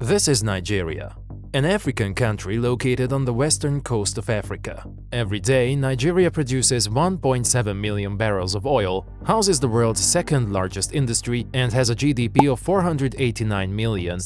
This is Nigeria, an African country located on the western coast of Africa. Every day, Nigeria produces 1.7 million barrels of oil, houses the world's second largest industry, and has a GDP of $489 million,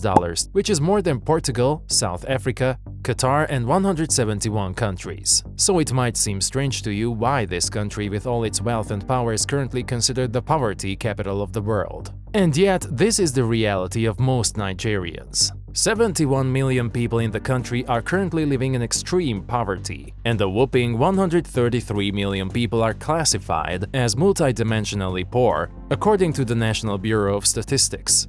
which is more than Portugal, South Africa, Qatar, and 171 countries. So it might seem strange to you why this country with all its wealth and power is currently considered the poverty capital of the world. And yet, this is the reality of most Nigerians. 71 million people in the country are currently living in extreme poverty, and a whopping 133 million people are classified as multidimensionally poor, according to the National Bureau of Statistics.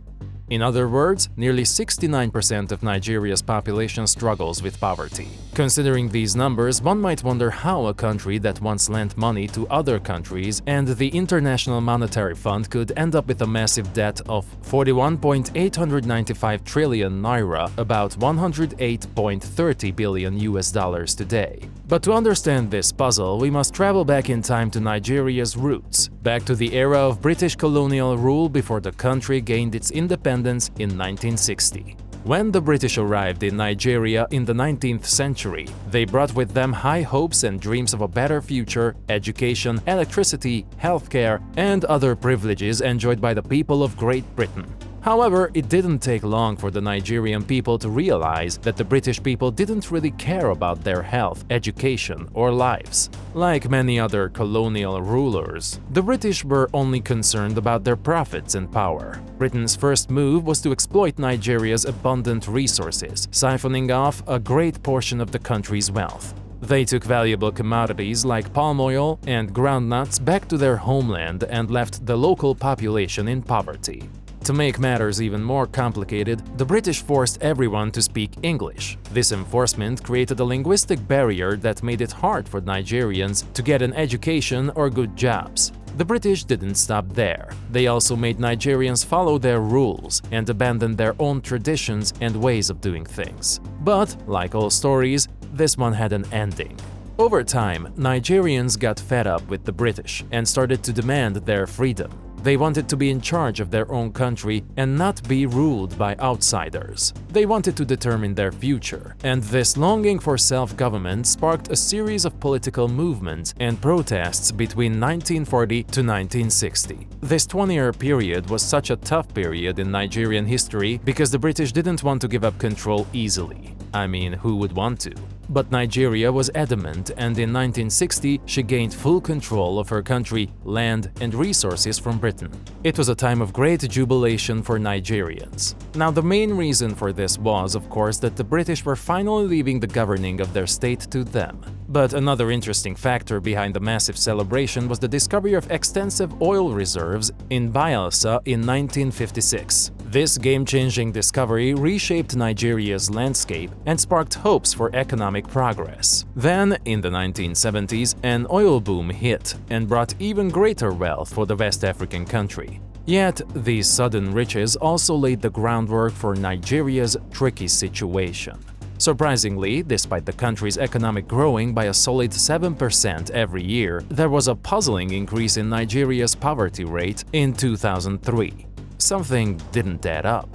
In other words, nearly 69% of Nigeria's population struggles with poverty. Considering these numbers, one might wonder how a country that once lent money to other countries and the International Monetary Fund could end up with a massive debt of 41.895 trillion naira, about 108.30 billion US dollars today. But to understand this puzzle, we must travel back in time to Nigeria's roots, back to the era of British colonial rule before the country gained its independence in 1960. When the British arrived in Nigeria in the 19th century, they brought with them high hopes and dreams of a better future, education, electricity, healthcare, and other privileges enjoyed by the people of Great Britain. However, it didn't take long for the Nigerian people to realize that the British people didn't really care about their health, education, or lives. Like many other colonial rulers, the British were only concerned about their profits and power. Britain's first move was to exploit Nigeria's abundant resources, siphoning off a great portion of the country's wealth. They took valuable commodities like palm oil and groundnuts back to their homeland and left the local population in poverty. To make matters even more complicated, the British forced everyone to speak English. This enforcement created a linguistic barrier that made it hard for Nigerians to get an education or good jobs. The British didn't stop there. They also made Nigerians follow their rules and abandon their own traditions and ways of doing things. But, like all stories, this one had an ending. Over time, Nigerians got fed up with the British and started to demand their freedom. They wanted to be in charge of their own country and not be ruled by outsiders. They wanted to determine their future, and this longing for self-government sparked a series of political movements and protests between 1940 to 1960. This 20-year period was such a tough period in Nigerian history because the British didn't want to give up control easily. I mean, who would want to? But Nigeria was adamant, and in 1960 she gained full control of her country, land, and resources from Britain. It was a time of great jubilation for Nigerians. Now, the main reason for this was, of course, that the British were finally leaving the governing of their state to them. But another interesting factor behind the massive celebration was the discovery of extensive oil reserves in Bayelsa in 1956. This game-changing discovery reshaped Nigeria's landscape and sparked hopes for economic progress. Then, in the 1970s, an oil boom hit and brought even greater wealth for the West African country. Yet, these sudden riches also laid the groundwork for Nigeria's tricky situation. Surprisingly, despite the country's economic growing by a solid 7% every year, there was a puzzling increase in Nigeria's poverty rate in 2003. Something didn't add up.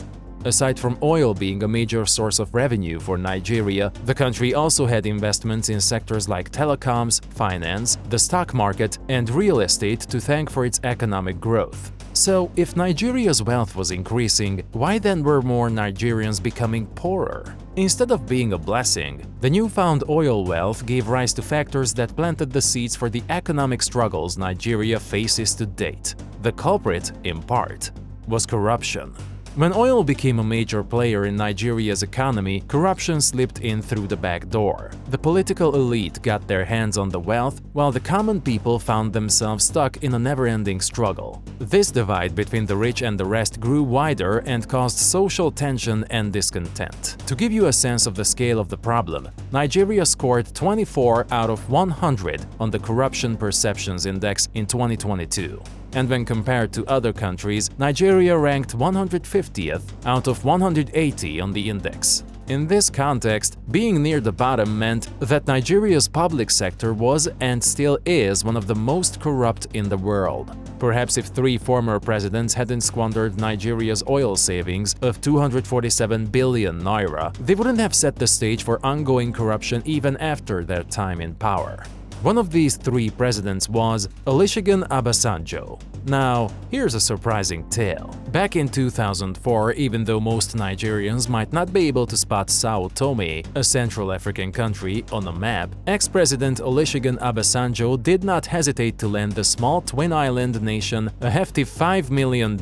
Aside from oil being a major source of revenue for Nigeria, the country also had investments in sectors like telecoms, finance, the stock market, and real estate to thank for its economic growth. So, if Nigeria's wealth was increasing, why then were more Nigerians becoming poorer? Instead of being a blessing, the newfound oil wealth gave rise to factors that planted the seeds for the economic struggles Nigeria faces to date. The culprit, in part, was corruption. When oil became a major player in Nigeria's economy, corruption slipped in through the back door. The political elite got their hands on the wealth, while the common people found themselves stuck in a never-ending struggle. This divide between the rich and the rest grew wider and caused social tension and discontent. To give you a sense of the scale of the problem, Nigeria scored 24 out of 100 on the Corruption Perceptions Index in 2022. And when compared to other countries, Nigeria ranked 150th out of 180 on the index. In this context, being near the bottom meant that Nigeria's public sector was and still is one of the most corrupt in the world. Perhaps if 3 former presidents hadn't squandered Nigeria's oil savings of 247 billion naira, they wouldn't have set the stage for ongoing corruption even after their time in power. One of these 3 presidents was Olusegun Obasanjo. Now, here's a surprising tale. Back in 2004, even though most Nigerians might not be able to spot Sao Tome, a Central African country, on a map, ex-president Olusegun Obasanjo did not hesitate to lend the small twin-island nation a hefty $5 million.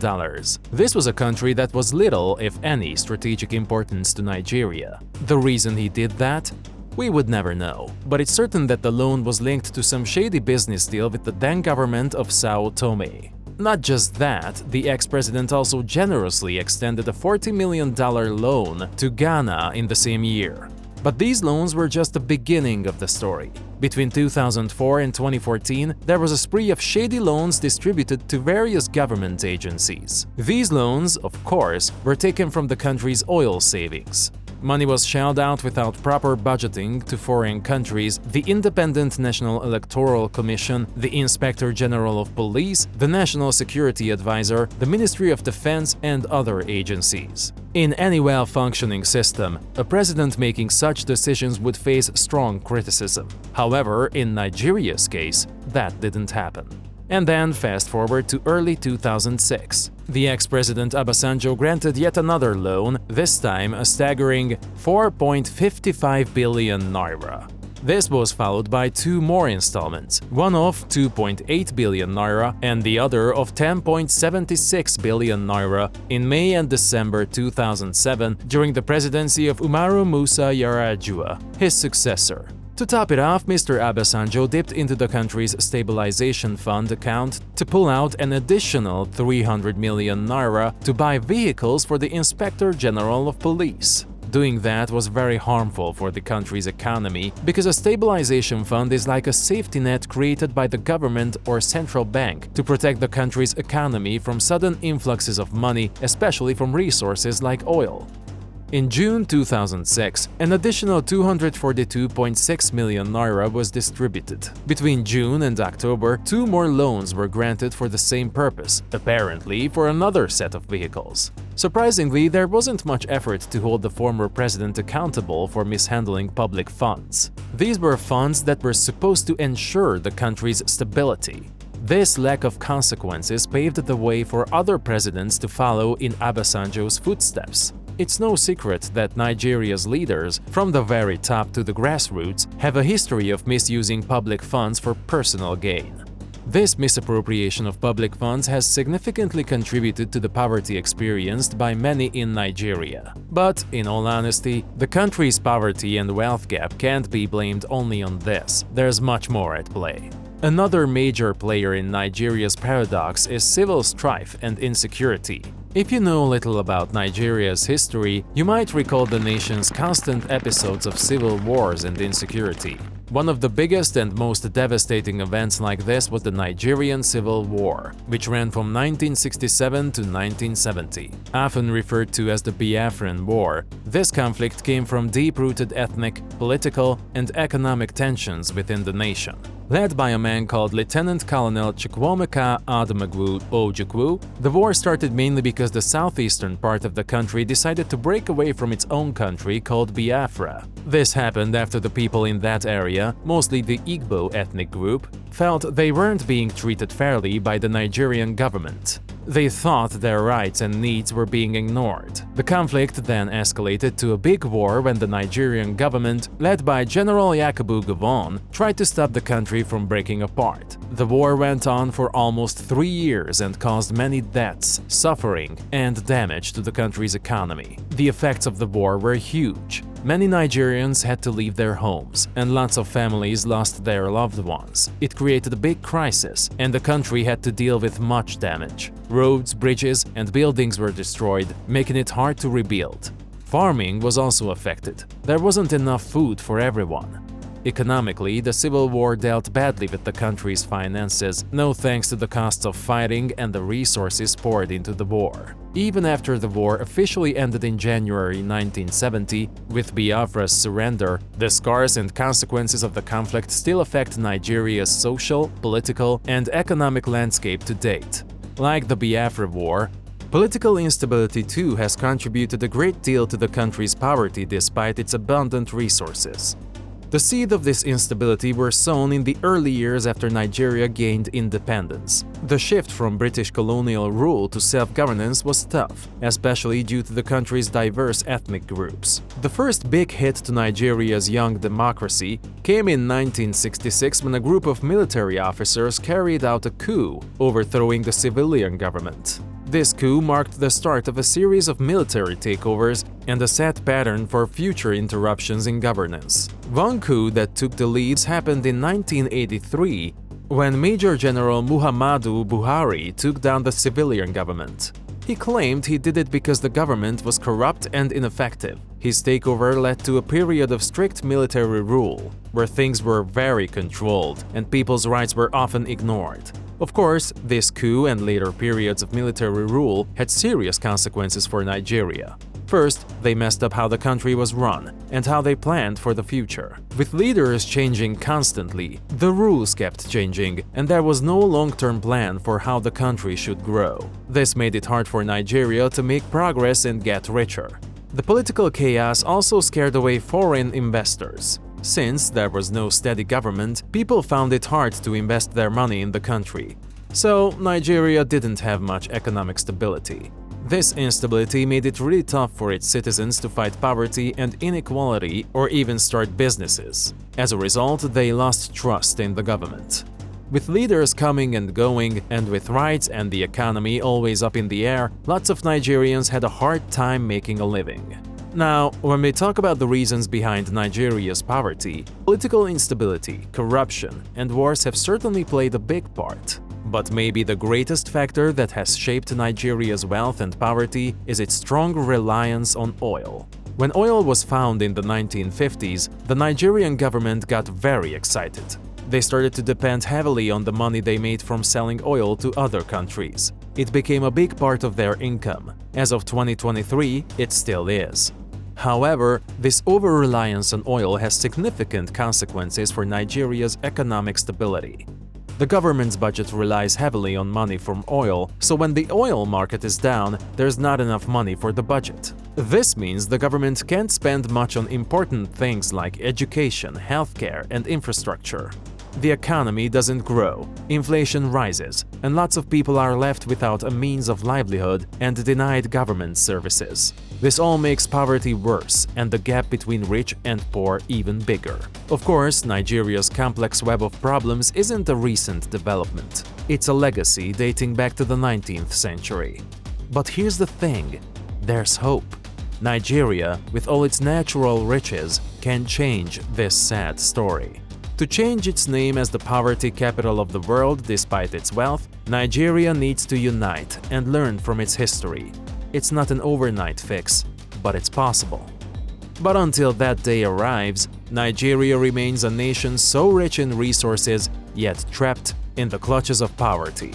This was a country that was little, if any, strategic importance to Nigeria. The reason he did that? We would never know, but it's certain that the loan was linked to some shady business deal with the then government of Sao Tome. Not just that, the ex-president also generously extended a $40 million loan to Ghana in the same year. But these loans were just the beginning of the story. Between 2004 and 2014, there was a spree of shady loans distributed to various government agencies. These loans, of course, were taken from the country's oil savings. Money was shelled out without proper budgeting to foreign countries, the Independent National Electoral Commission, the Inspector General of Police, the National Security Advisor, the Ministry of Defense, and other agencies. In any well-functioning system, a president making such decisions would face strong criticism. However, in Nigeria's case, that didn't happen. And then fast forward to early 2006. The ex-president Obasanjo granted yet another loan, this time a staggering 4.55 billion naira. This was followed by 2 more installments, one of 2.8 billion naira and the other of 10.76 billion naira in May and December 2007 during the presidency of Umaru Musa Yar'Adua, his successor. To top it off, Mr. Obasanjo dipped into the country's stabilization fund account to pull out an additional 300 million naira to buy vehicles for the Inspector General of Police. Doing that was very harmful for the country's economy because a stabilization fund is like a safety net created by the government or central bank to protect the country's economy from sudden influxes of money, especially from resources like oil. In June 2006, an additional 242.6 million naira was distributed. Between June and October, 2 more loans were granted for the same purpose, apparently for another set of vehicles. Surprisingly, there wasn't much effort to hold the former president accountable for mishandling public funds. These were funds that were supposed to ensure the country's stability. This lack of consequences paved the way for other presidents to follow in Obasanjo's footsteps. It's no secret that Nigeria's leaders, from the very top to the grassroots, have a history of misusing public funds for personal gain. This misappropriation of public funds has significantly contributed to the poverty experienced by many in Nigeria. But, in all honesty, the country's poverty and wealth gap can't be blamed only on this. There's much more at play. Another major player in Nigeria's paradox is civil strife and insecurity. If you know little about Nigeria's history, you might recall the nation's constant episodes of civil wars and insecurity. One of the biggest and most devastating events like this was the Nigerian Civil War, which ran from 1967 to 1970. Often referred to as the Biafran War, this conflict came from deep-rooted ethnic, political, and economic tensions within the nation. Led by a man called Lieutenant Colonel Chukwuemeka Adamagwu Ojukwu, the war started mainly because the southeastern part of the country decided to break away from its own country called Biafra. This happened after the people in that area, mostly the Igbo ethnic group, felt they weren't being treated fairly by the Nigerian government. They thought their rights and needs were being ignored. The conflict then escalated to a big war when the Nigerian government, led by General Yakubu Gowon, tried to stop the country from breaking apart. The war went on for almost 3 years and caused many deaths, suffering, and damage to the country's economy. The effects of the war were huge. Many Nigerians had to leave their homes, and lots of families lost their loved ones. It created a big crisis, and the country had to deal with much damage. Roads, bridges, and buildings were destroyed, making it hard to rebuild. Farming was also affected. There wasn't enough food for everyone. Economically, the civil war dealt badly with the country's finances, no thanks to the costs of fighting and the resources poured into the war. Even after the war officially ended in January 1970, with Biafra's surrender, the scars and consequences of the conflict still affect Nigeria's social, political, and economic landscape to date. Like the Biafra War, political instability too has contributed a great deal to the country's poverty despite its abundant resources. The seed of this instability were sown in the early years after Nigeria gained independence. The shift from British colonial rule to self-governance was tough, especially due to the country's diverse ethnic groups. The first big hit to Nigeria's young democracy came in 1966 when a group of military officers carried out a coup, overthrowing the civilian government. This coup marked the start of a series of military takeovers and a set pattern for future interruptions in governance. One coup that took the lead happened in 1983, when Major General Muhammadu Buhari took down the civilian government. He claimed he did it because the government was corrupt and ineffective. His takeover led to a period of strict military rule, where things were very controlled and people's rights were often ignored. Of course, this coup and later periods of military rule had serious consequences for Nigeria. First, they messed up how the country was run and how they planned for the future. With leaders changing constantly, the rules kept changing, and there was no long-term plan for how the country should grow. This made it hard for Nigeria to make progress and get richer. The political chaos also scared away foreign investors. Since there was no steady government, people found it hard to invest their money in the country. So, Nigeria didn't have much economic stability. This instability made it really tough for its citizens to fight poverty and inequality or even start businesses. As a result, they lost trust in the government. With leaders coming and going, and with rights and the economy always up in the air, lots of Nigerians had a hard time making a living. Now, when we talk about the reasons behind Nigeria's poverty, political instability, corruption, and wars have certainly played a big part. But maybe the greatest factor that has shaped Nigeria's wealth and poverty is its strong reliance on oil. When oil was found in the 1950s, the Nigerian government got very excited. They started to depend heavily on the money they made from selling oil to other countries. It became a big part of their income. As of 2023, it still is. However, this over-reliance on oil has significant consequences for Nigeria's economic stability. The government's budget relies heavily on money from oil, so when the oil market is down, there's not enough money for the budget. This means the government can't spend much on important things like education, healthcare, and infrastructure. The economy doesn't grow, inflation rises, and lots of people are left without a means of livelihood and denied government services. This all makes poverty worse and the gap between rich and poor even bigger. Of course, Nigeria's complex web of problems isn't a recent development. It's a legacy dating back to the 19th century. But here's the thing, there's hope. Nigeria, with all its natural riches, can change this sad story. To change its name as the poverty capital of the world despite its wealth, Nigeria needs to unite and learn from its history. It's not an overnight fix, but it's possible. But until that day arrives, Nigeria remains a nation so rich in resources, yet trapped in the clutches of poverty.